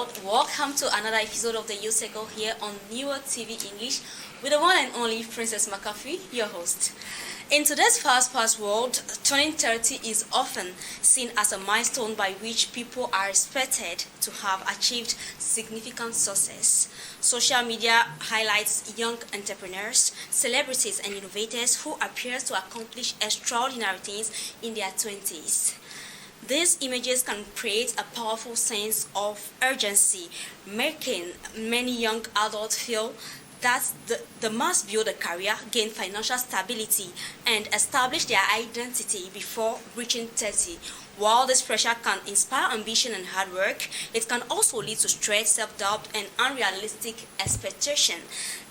world, welcome to another episode of the Youth Circle here on Newer TV English with the one and only Princess McAfee, your host. In today's fast-paced world, turning 30 is often seen as a milestone by which people are expected to have achieved significant success. Social media highlights young entrepreneurs, celebrities, and innovators who appear to accomplish extraordinary things in their 20s. These images can create a powerful sense of urgency, making many young adults feel that they must build a career, gain financial stability, and establish their identity before reaching 30. While this pressure can inspire ambition and hard work, it can also lead to stress, self-doubt, and unrealistic expectation.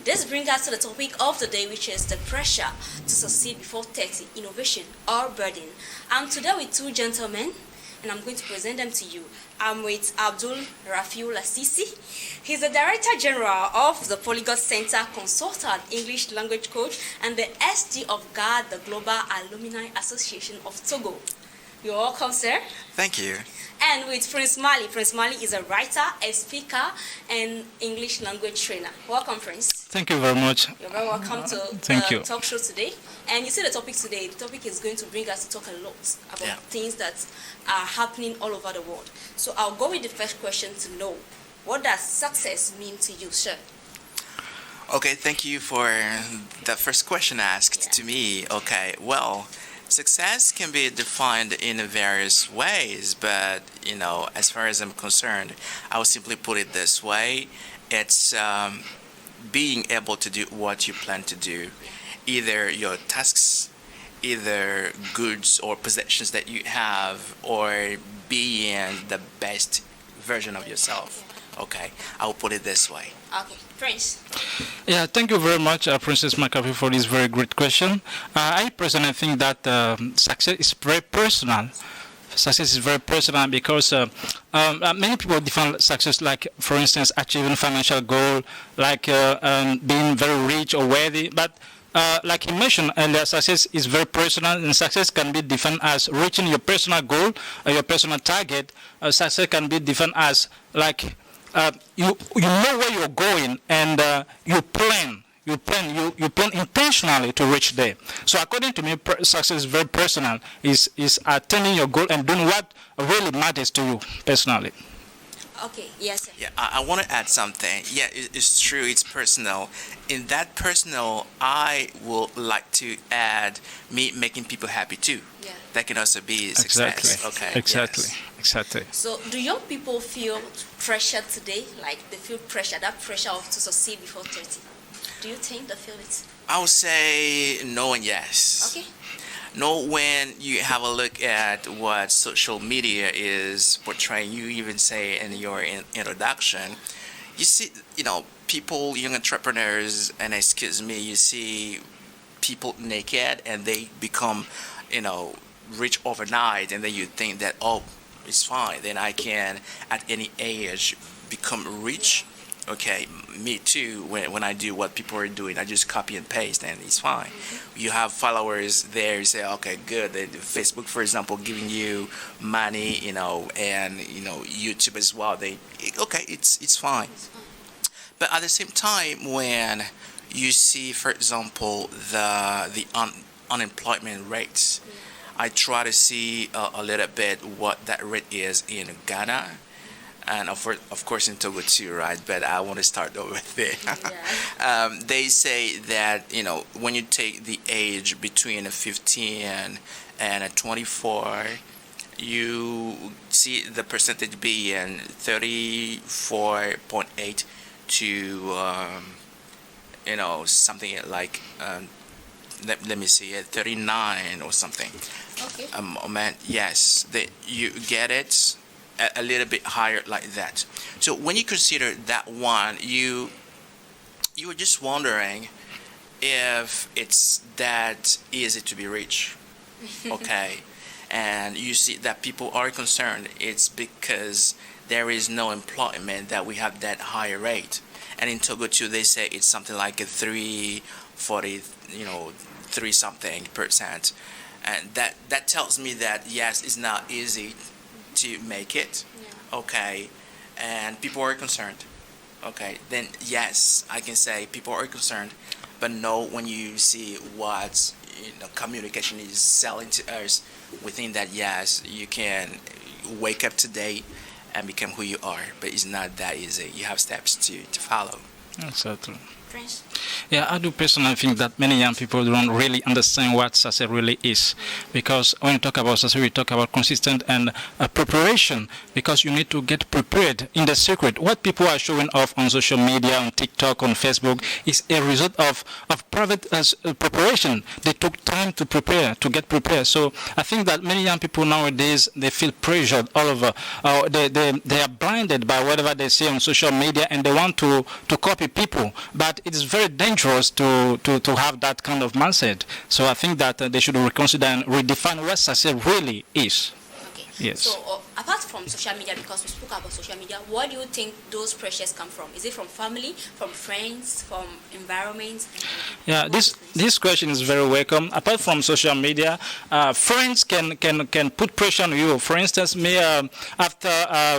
This brings us to the topic of the day, which is the pressure to succeed before 30, innovation or burden. I'm today with two gentlemen, and I'm going to present them to you. I'm with Abdul Rafiul Assisi. He's the Director General of the Polyglot Center, consultant, English language coach, and the SG of GAD, the Global Alumni Association of Togo. You're welcome, sir. Thank you. And with Prince Mali. Prince Mali is a writer, a speaker, and English language trainer. Welcome, Prince. Thank you very much. You're very welcome to the talk show today. And you see the topic today. The topic is going to bring us to talk a lot about things that are happening all over the world. So I'll go with the first question to know, what does success mean to you, sir? Okay, thank you for the first question asked to me. Okay, well, success can be defined in various ways, but, as far as I'm concerned, I will simply put it this way. It's being able to do what you plan to do, either your tasks, either goods or possessions that you have, or being the best version of yourself. Okay, I will put it this way. Okay, Prince. Yeah, thank you very much, Princess McAfee, for this very great question. I personally think that success is very personal. Success is very personal because many people define success like, for instance, achieving financial goal, like being very rich or wealthy. But like you mentioned earlier, success is very personal, and success can be defined as reaching your personal goal or your personal target. Success can be defined as like you know where you're going, and you plan intentionally to reach there. So according to me, success is very personal. Is attaining your goal and doing what really matters to you personally. Okay, yes, sir. Yeah, I want to add something. Yeah, it's true, it's personal. In that personal, I would like to add me making people happy too. Yeah. That can also be success. Exactly. Okay. Exactly. Yes. Exactly. So do young people feel pressure today? Like they feel pressure, that pressure of to succeed before 30? Do you think they feel it? I would say no and yes. Okay. No, when you have a look at what social media is portraying, you even say in your introduction, you see, people, young entrepreneurs, and you see people naked and they become, rich overnight, and then you think that, oh, it's fine, then I can, at any age, become rich. Okay, me too. When I do what people are doing, I just copy and paste, and it's fine. You have followers there. You say, okay, good. And Facebook, for example, giving you money, and YouTube as well. It's fine. But at the same time, when you see, for example, the unemployment rates, I try to see a little bit what that rate is in Ghana. And of course in Togo too, right? But I want to start over there. Yeah. They say that, when you take the age between 15 and 24, you see the percentage being 34.8 to, something like, let me see, 39 or something. Okay. Yes, you get it. A little bit higher like that. So when you consider that one, you were just wondering if it's that easy to be rich. Okay. And you see that people are concerned. It's because there is no employment that we have that higher rate. And in Togo too, they say it's something like a 3 something %. And that tells me that yes, it's not easy to make it. Yeah. Okay, and people are concerned, okay, then yes, I can say people are concerned. But no, when you see what communication is selling to us, within that, yes, you can wake up today and become who you are. But it's not that easy. You have steps to follow. Exactly. Prince? Yeah, I do personally think that many young people don't really understand what success really is. Because when you talk about success, we talk about consistent and preparation. Because you need to get prepared in the secret. What people are showing off on social media, on TikTok, on Facebook, is a result of private preparation. They took time to prepare, to get prepared. So I think that many young people nowadays, they feel pressured all over. They are blinded by whatever they see on social media, and they want to copy people. But it is very dangerous to have that kind of mindset. So I think that they should reconsider and redefine what success really is. Okay. Yes. So apart from social media, because we spoke about social media, what do you think those pressures come from? Is it from family, from friends, from environment? Yeah, this question is very welcome. Apart from social media, friends can put pressure on you. For instance, me after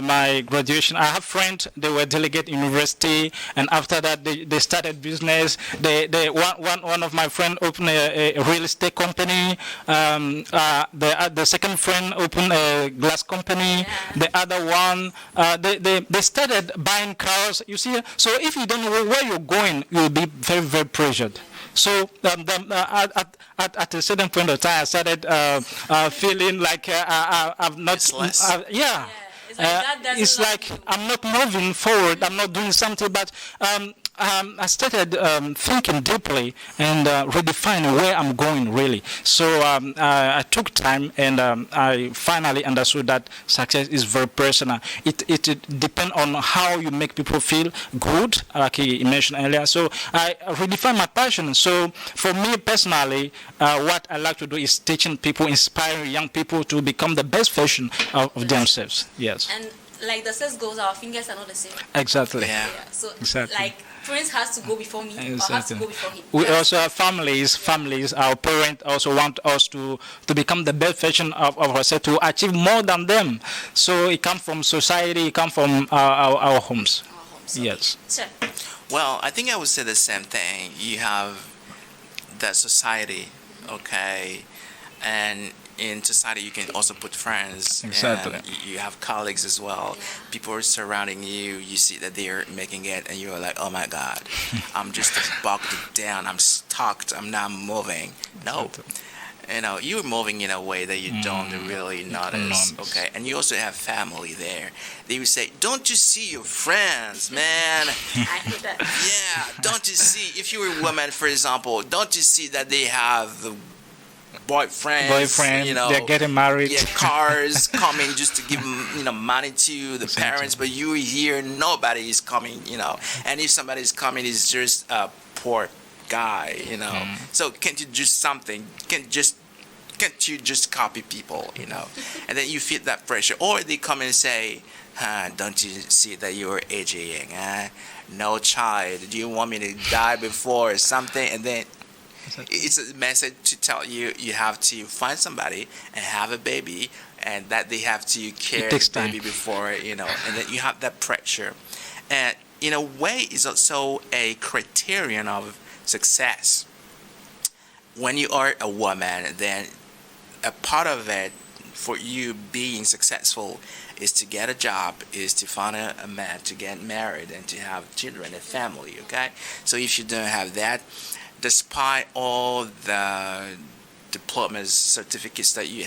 my graduation, I have friends. They were delegate university, and after that they started business. One of my friends opened a real estate company. The second friend opened a glass company. Yeah. The other one, they started buying cars. You see, so if you don't know where you're going, you'll be very, very pressured. So at a certain point of time, I started feeling like I'm not. Yeah. It's like I'm not moving forward. I'm not doing something, but. I started thinking deeply and redefining where I'm going really. So I took time, and I finally understood that success is very personal. It depends on how you make people feel good, like he mentioned earlier. So I redefined my passion. So for me personally, what I like to do is teaching people, inspiring young people to become the best version of themselves. Yes. And like the says goes, our fingers are not the same. Exactly. Yeah. So exactly. Like Prince has to go before me, or has to go before him. We also have families. Our parents also want us to become the best version of ourselves, to achieve more than them. So it comes from society, it comes from our homes. Okay. Yes. Sir. Well, I think I would say the same thing. You have that society, okay, and in society you can also put friends. Exactly. And you have colleagues as well. People are surrounding you. You see that they're making it, and you're like, oh my God, I'm just bogged down. I'm stuck. I'm not moving. No. You're moving in a way that you don't really notice, okay? And you also have family there. They will say, don't you see your friends, man? I hate that. Yeah, don't you see, if you're a woman, for example, don't you see that they have the boyfriend, they're getting married. Yeah, cars coming just to give them, money to the parents, but you here, nobody is coming, and if somebody is coming, it's just a poor guy, So can't you do something? Can't you just copy people, And then you feel that pressure, or they come and say, don't you see that you're aging? No child. Do you want me to die before or something? And then it's a message to tell you have to find somebody and have a baby, and that they have to carry the baby before, and then you have that pressure. And in a way, it's also a criterion of success. When you are a woman, then a part of it for you being successful is to get a job, is to find a man, to get married, and to have children, a family, okay? So if you don't have that, despite all the diplomas, certificates that you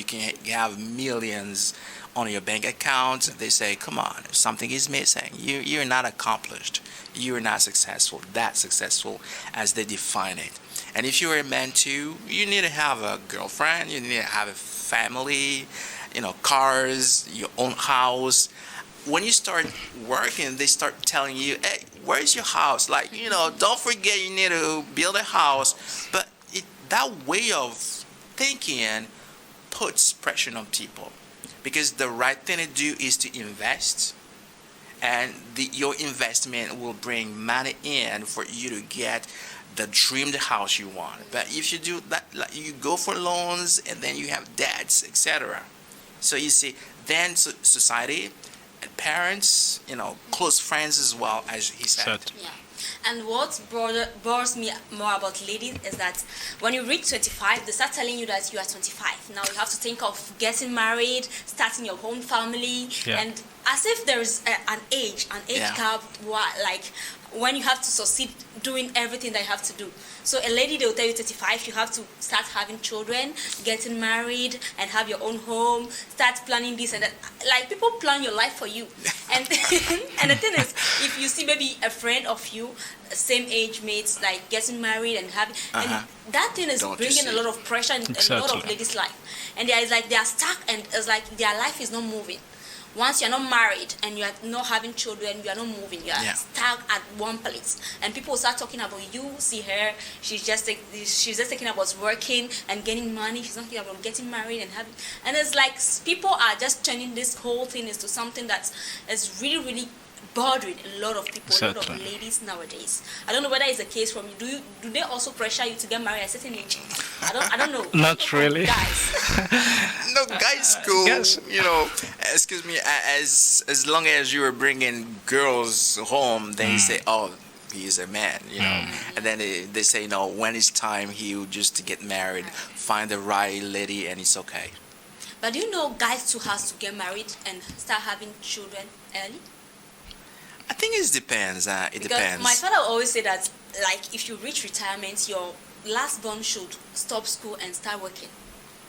can have millions on your bank account. They say, come on, something is missing. You're not accomplished. You're not successful, that successful as they define it. And if you're a man too, you need to have a girlfriend, you need to have a family, cars, your own house. When you start working, they start telling you, hey, where's your house? Like, don't forget you need to build a house. But that way of thinking puts pressure on people, because the right thing to do is to invest, and your investment will bring money in for you to get the dreamed house you want. But if you do that, like, you go for loans, and then you have debts, etc. So you see, then society parents, close friends as well, as he said. Certainly. Yeah. And what bores me more about ladies is that when you reach 25, they start telling you that you are 25. Now you have to think of getting married, starting your own family, Yeah. and as if there is an age Yeah. cap, like when you have to succeed doing everything that you have to do. So a lady, they will tell you 35, you have to start having children, getting married, and have your own home, start planning this and that. Like, people plan your life for you. And and the thing is, if you see maybe a friend of you, same age mates, like getting married and having, and that thing is Don't you bringing a see? lot of pressure in a lot Exactly. of ladies' life. And they are stuck, and it's like their life is not moving. Once you're not married and you're not having children, you are not moving. You are Yeah. stuck at one place, and people start talking about you. See her; she's just thinking about working and getting money. She's not thinking about getting married and having. And it's like people are just turning this whole thing into something that is really, really bothering a lot of people, a lot of Exactly. ladies nowadays. I don't know whether it's the case from you. Do they also pressure you to get married at a certain age? I don't know. Not really. Guys. No, guys, cool. Yes. Excuse me. As long as you are bringing girls home, then you say, "Oh, he's a man," and then they say, "No, when it's time, he'll just get married, find the right lady, and it's okay." But do you know guys too has to get married and start having children early? I think it depends. It Because depends. my father always say that, like, if you reach retirement, your last born should stop school and start working.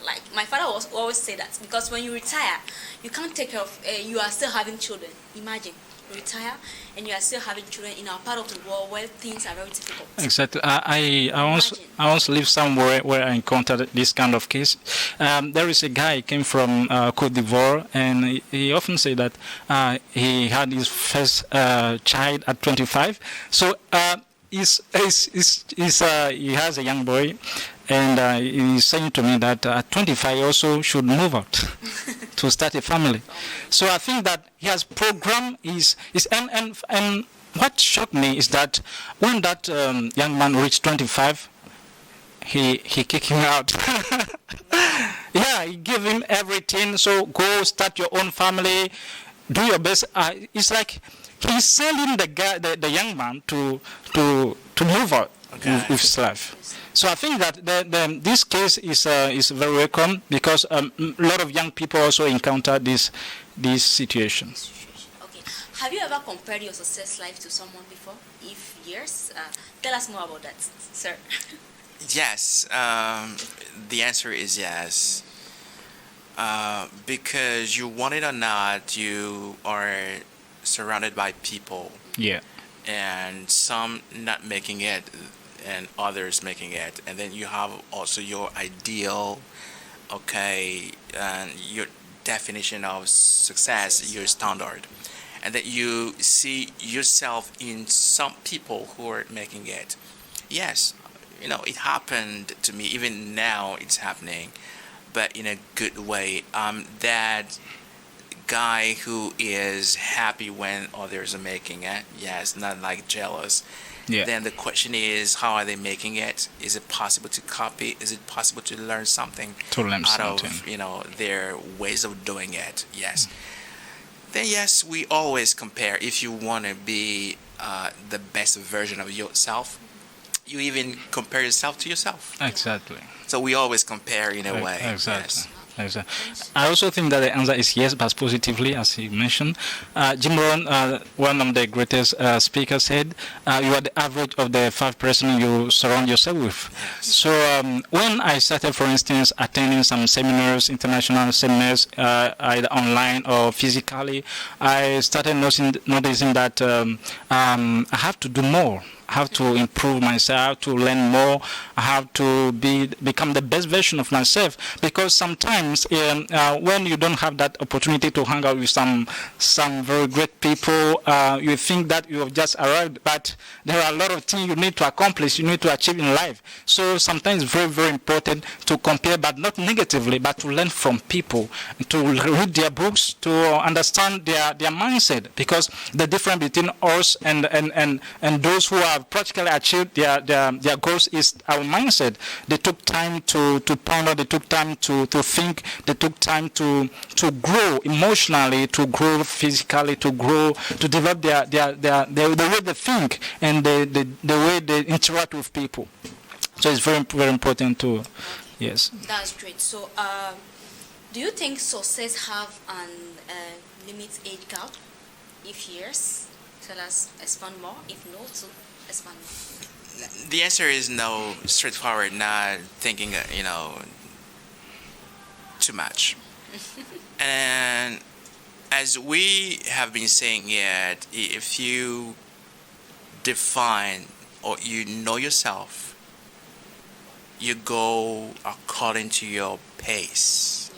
Like, my father always say that, because when you retire, you can't take care of, you are still having children. Imagine, you retire and you are still having children in our part of the world where things are very difficult. Exactly. I once lived somewhere where I encountered this kind of case. There is a guy came from Côte d'Ivoire, and he often say that he had his first child at 25. So he has a young boy, and he's saying to me that at 25 he also should move out to start a family. So I think that he has programmed his and what shocked me is that when that young man reached 25, he kicked him out. Yeah, he gave him everything. So go start your own family, do your best. It's like he's selling the young man to move out with his life. So I think that this case is very welcome, because a lot of young people also encounter these situations. Okay. Have you ever compared your success life to someone before? If yes, tell us more about that, sir. Yes. The answer is yes. Because you want it or not, you are surrounded by people, Yeah. and some not making it, and others making it, and then you have also your ideal, and your definition of success, your standard, and that you see yourself in some people who are making it. Yes, it happened to me. Even now, it's happening, but in a good way. That guy who is happy when others are making it. Yes, not like jealous. Yeah. Then the question is, how are they making it? Is it possible to copy? Is it possible to learn something To learn out something. of their ways of doing it? Yes. Then yes, we always compare. If you want to be the best version of yourself, you even compare yourself to yourself. Exactly. So we always compare in a way. Exactly. Yes. Exactly. I also think that the answer is yes, but positively, as he mentioned. Jim Rohn, one of the greatest speakers, said, you are the average of the 5 persons you surround yourself with. Yes. So when I started, for instance, attending some seminars, international seminars, either online or physically, I started noticing that I have to do more. I have to improve myself, I have to learn more, I have to become the best version of myself, because sometimes when you don't have that opportunity to hang out with some very great people, you think that you have just arrived, but there are a lot of things you need to accomplish, you need to achieve in life. So sometimes it's very, very important to compare, but not negatively, but to learn from people, to read their books, to understand their mindset, because the difference between us and those who are have practically achieved their goals is our mindset. They took time to ponder, they took time to think, they took time to grow emotionally, to grow physically, to grow, to develop the way they think and the way they interact with people. So it's very, very important to, yes. That's great. So, do you think success have an limit age gap? If yes, tell us, expand more. If no, to expand more. The answer is no, straightforward, not thinking, too much. And as we have been saying it, if you define or you know yourself, you go according to your pace.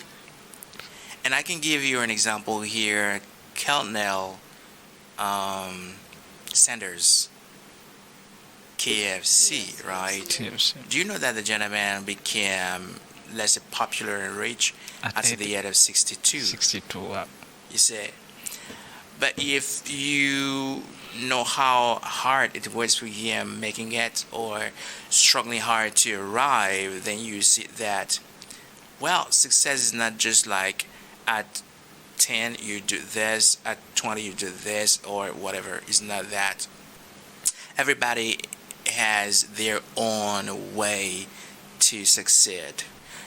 And I can give you an example here. Colonel Sanders, KFC, right? KFC. Do you know that the gentleman became less popular and rich at the age of 62? 62, You see? But if you know how hard it was for him making it or struggling hard to arrive, then you see that, well, success is not just like at 10 you do this, at 20 you do this, or whatever. It's not that. Everybody has their own way to succeed.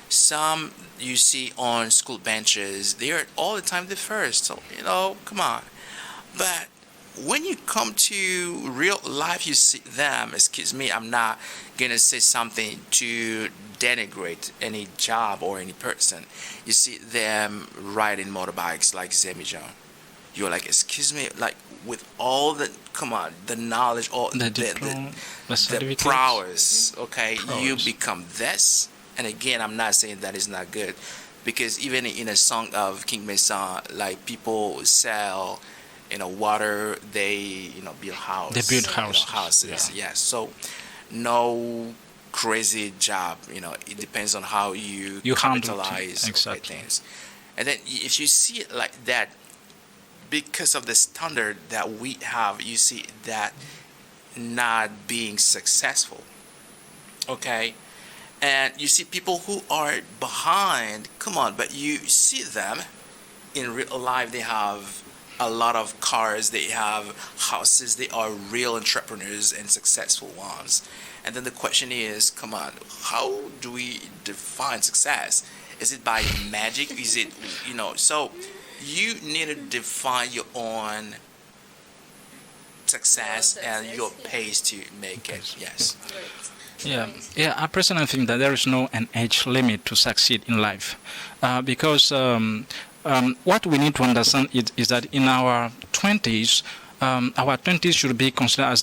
Some you see on school benches, they're all the time the first. So, come on. But when you come to real life, you see them. Excuse me, I'm not going to say something to denigrate any job or any person. You see them riding motorbikes like Zemijan. You're like, excuse me, like with all the, the knowledge, all the prowess, okay, you become this. And again, I'm not saying that is not good, because even in a song of King Mason, like people sell, water, they, build house. They build houses. Yeah. So no crazy job, it depends on how you capitalize exactly. things. And then if you see it like that, because of the standard that we have, you see that not being successful. Okay? And you see people who are behind, but you see them in real life, they have a lot of cars, they have houses, they are real entrepreneurs and successful ones. And then the question is, how do we define success? Is it by magic? Is it, so you need to define your own success and your pace to make it. Yes. Yeah. I personally think that there is no an age limit to succeed in life, because what we need to understand is that in our 20s, should be considered as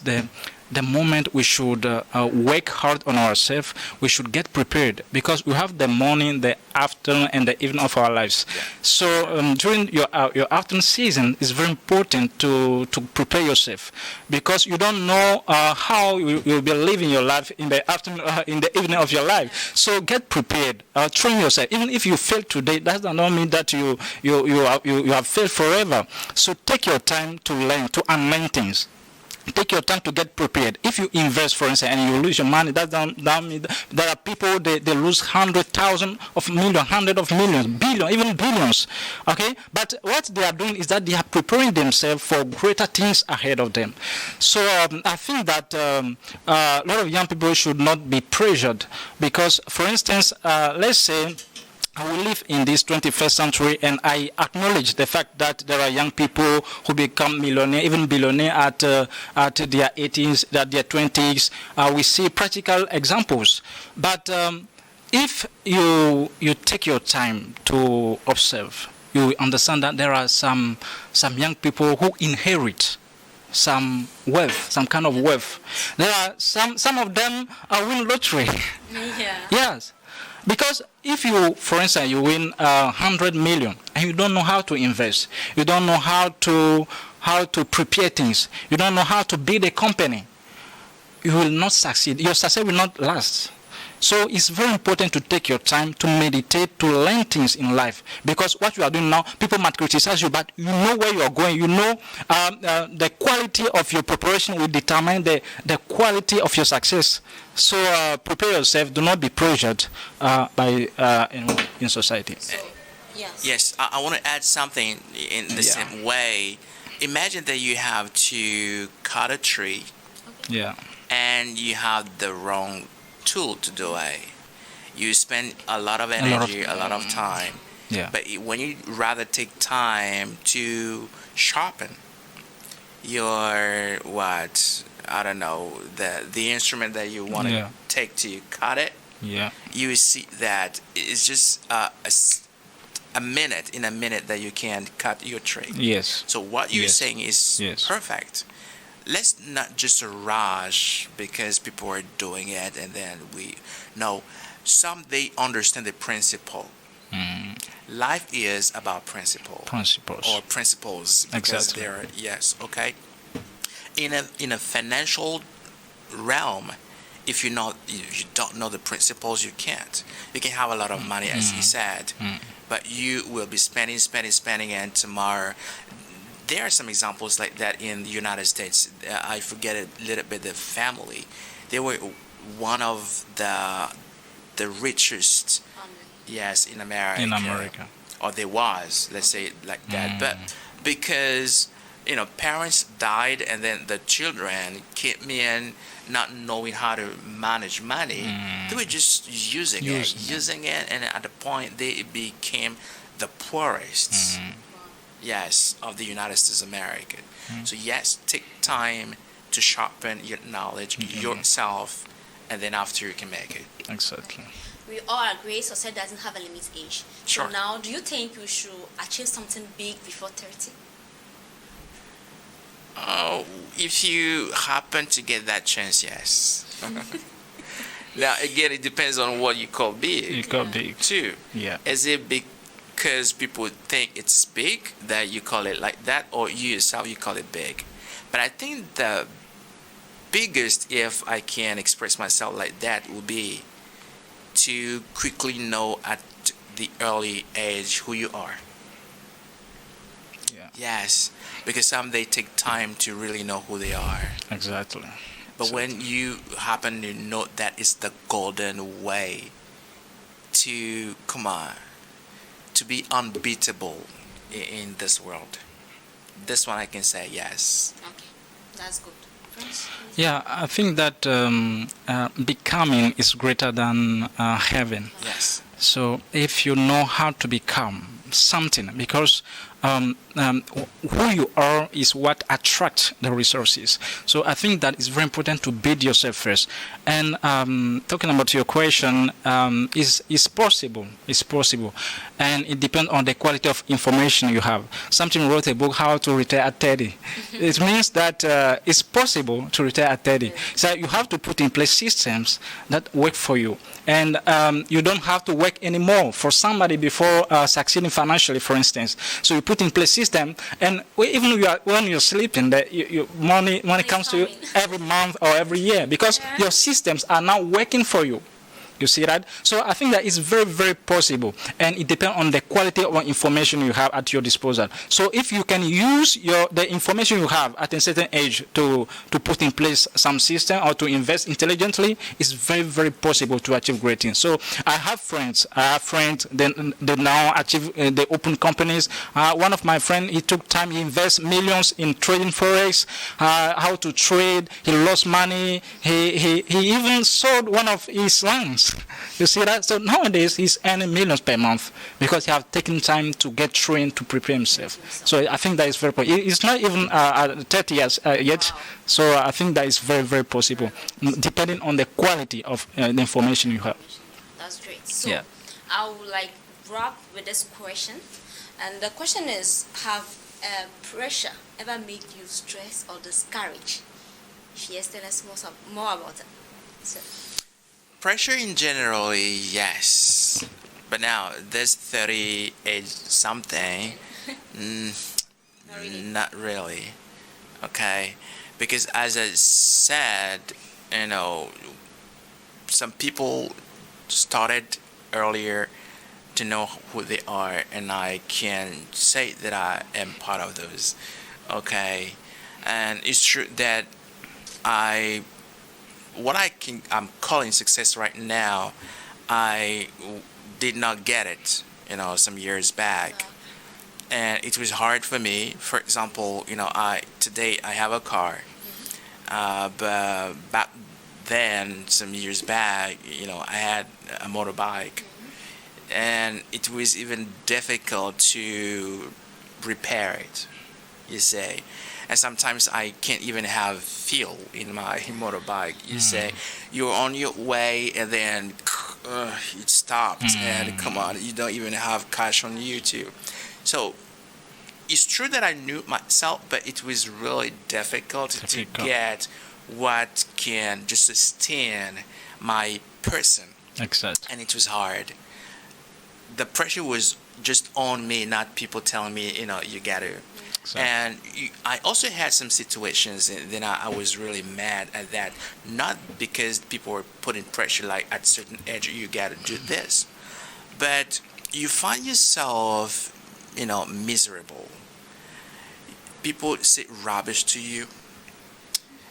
the moment we should work hard on ourselves. We should get prepared, because we have the morning, the afternoon, and the evening of our lives. Yeah. So during your afternoon season, it's very important to prepare yourself, because you don't know how you'll be living your life in the afternoon, in the evening of your life. So get prepared. Train yourself. Even if you fail today, that does not mean that you have failed forever. So take your time to learn, to unlearn things. Take your time to get prepared. If you invest, for instance, and you lose your money, that doesn't mean there are people, they lose 100,000 of millions, hundred of millions, billion, even billions. Okay? But what they are doing is that they are preparing themselves for greater things ahead of them. So I think that a lot of young people should not be pressured, because, for instance, let's say we live in this 21st century, and I acknowledge the fact that there are young people who become millionaire, even billionaire at their 18s, at their 20s. We see practical examples. But if you take your time to observe, you understand that there are some young people who inherit some wealth, some kind of wealth. There are some of them win lottery. Yeah. Yes. Because if you, for instance, you win 100 million and you don't know how to invest, you don't know how to prepare things, you don't know how to build a company, you will not succeed. Your success will not last. So it's very important to take your time to meditate, to learn things in life. Because what you are doing now, people might criticize you, but you know where you are going. You know the quality of your preparation will determine the quality of your success. So prepare yourself. Do not be pressured in society. Yes, I want to add something in the same way. Imagine that you have to cut a tree. Yeah. And you have the wrong tool to do it. You spend a lot of energy, a lot of time. Yeah. But when you rather take time to sharpen your the instrument that you want to take to cut it, you see that it's just a minute that you can cut your tree. Yes. So what you're saying is perfect. Let's not just rush because people are doing it and then they understand the principle. Life is about principles or principles because they're in a financial realm. If you don't know the principles, you can't. You can have a lot of money, as he said, but you will be spending, and tomorrow. There are some examples like that in the United States. I forget a little bit the family. They were one of the richest, in America. Or they was, let's say it like that. But because parents died and then the children came in not knowing how to manage money, they were just using it, and at the point they became the poorest. Of the United States of America. So take time to sharpen your knowledge yourself, and then after you can make it. Exactly. We all agree society doesn't have a limit age. Sure. So now, do you think we should achieve something big before 30? If you happen to get that chance, yes. Now again, it depends on what you call big. You call big too. Yeah. Is it big because people think it's big that you call it like that, or you yourself you call it big? But I think the biggest, if I can express myself like that, would be to quickly know at the early age who you are. Yes, because some they take time to really know who they are. Exactly. But when you happen to know that it's the golden way to to be unbeatable in this world, this one I can say yes. Okay, that's good. Yeah, I think that becoming is greater than having. Yes. So if you know how to become something, because who you are is what attracts the resources. So I think that it's very important to build yourself first. And talking about your question, is possible. It's possible, and it depends on the quality of information you have. Something wrote a book, How to Retire at 30. It means that it's possible to retire at 30. So you have to put in place systems that work for you, and you don't have to work anymore for somebody before succeeding financially, for instance. So you put in place system, and even when you're sleeping, money comes to you every month or every year, because your systems are now working for you. You see that? So I think that is very, very possible, and it depends on the quality of information you have at your disposal. So if you can use the information you have at a certain age to put in place some system or to invest intelligently, it's very, very possible to achieve great things. So I have friends. They now achieve, they open companies. One of my friends, he took time, he invests millions in trading forex, how to trade. He lost money. He even sold one of his lands. You see that? So nowadays he's earning millions per month because he has taken time to get trained to prepare himself. So I think that is very possible. It's not even 30 years yet. Wow. So I think that is very, very possible, depending on the quality of the information you have. That's great. So I would wrap with this question, and the question is: have pressure ever made you stressed or discouraged? If yes, tell us more about it. So. Pressure in general, yes. But now, this 30 age something, not really. Okay? Because as I said, some people started earlier to know who they are, and I can say that I am part of those. Okay, and it's true that I'm calling success right now, I did not get it, some years back, and it was hard for me. For example, today I have a car, but back then, some years back, I had a motorbike, and it was even difficult to repair it, you say. And sometimes I can't even have fuel in my motorbike. You say you're on your way, and then it stopped, and come on, you don't even have cash on you too. So it's true that I knew myself, but it was really difficult to get what can just sustain my person. Exactly. And it was hard. The pressure was just on me, not people telling me, you got to. Exactly. And I also had some situations, and then I was really mad at that. Not because people were putting pressure, like at certain age, you got to do this. But you find yourself, miserable. People say rubbish to you,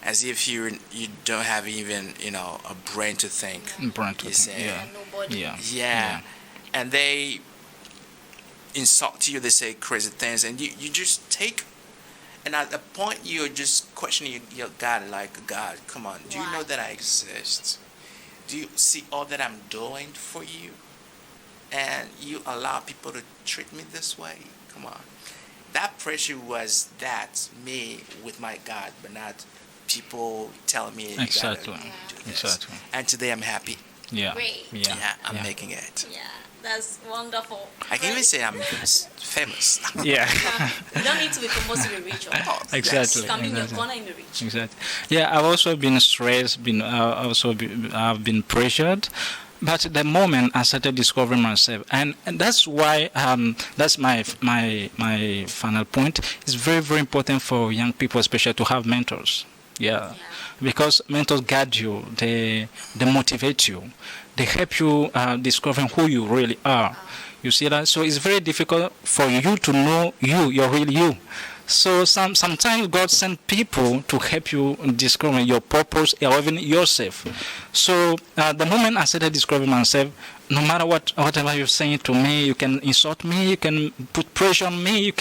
as if you don't have even a brain to think. Nobody. Yeah. And they insult you. They say crazy things, and you just take. And at the point you're just questioning your God, like, God, come on, do you know that I exist? Do you see all that I'm doing for you? And you allow people to treat me this way? Come on. That pressure was me with my God, but not people telling me exactly. You gotta do this. Exactly. And today I'm happy. Yeah. Great. Yeah. I'm making it. Yeah, that's wonderful. I can even say I'm famous. Yeah. You don't need to be famous to be rich, of course. Exactly. You can be in your corner and be rich. Exactly. Yeah, I've also been stressed. I've been pressured. But the moment I started discovering myself, and that's why that's my final point. It's very, very important for young people, especially, to have mentors. Yeah. Because mentors guide you, they motivate you, they help you discover who you really are. You see that? So it's very difficult for you to know your real you. So sometimes God sends people to help you discover your purpose or even yourself. So the moment I started discovering myself, no matter whatever you're saying to me, you can insult me, you can put pressure on me,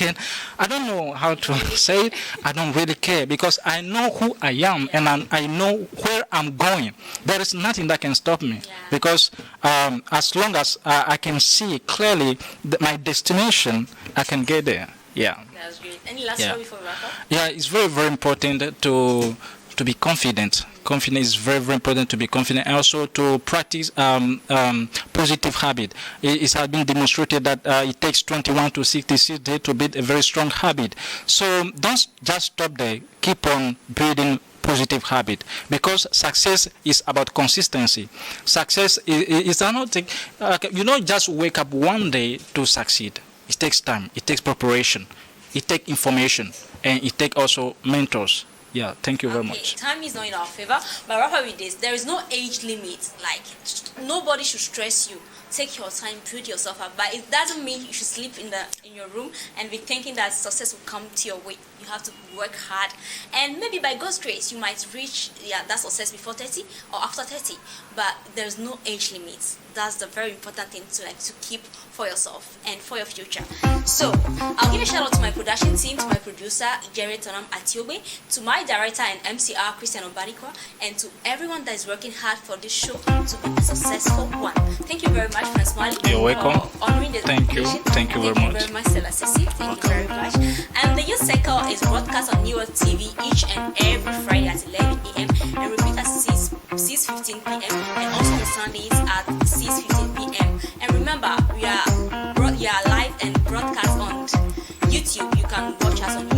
I don't know how to say it, I don't really care, because I know who I am, and I know where I'm going. There is nothing that can stop me, because as long as I can see clearly my destination, I can get there. Yeah. That's great. Any last word before we wrap up? Yeah, it's very, very important to be confident. Confidence is very, very important, to be confident, and also to practice positive habit. It has been demonstrated that it takes 21 to 66 days to build a very strong habit. So don't just stop there. Keep on building positive habit, because success is about consistency. Success is not thing. You don't just wake up one day to succeed. It takes time. It takes preparation. It takes information, and it takes also mentors. Yeah, thank you very much. Time is not in our favor, but wrap up with this. There is no age limit. Like, nobody should stress you. Take your time, build yourself up. But it doesn't mean you should sleep in your room and be thinking that success will come to your way. You have to work hard, and maybe by God's grace, you might reach that success before 30 or after 30. But there's no age limit. That's the very important thing to keep for yourself and for your future. So I'll give a shout out to my production team, to my producer Jerry Tonam Atiobe, to my director and MCR Christian Obarikwa, and to everyone that is working hard for this show to be a successful one. Thank you very much, Francois. You're welcome. Thank you very much. Stella Ceci. Thank you very much. And the Youth Circle is broadcast on Notre TV each and every Friday at 11 a.m. and repeat at 6:15 p.m. and also on Sundays at 6:15 p.m. And remember, we are live and broadcast on YouTube. You can watch us on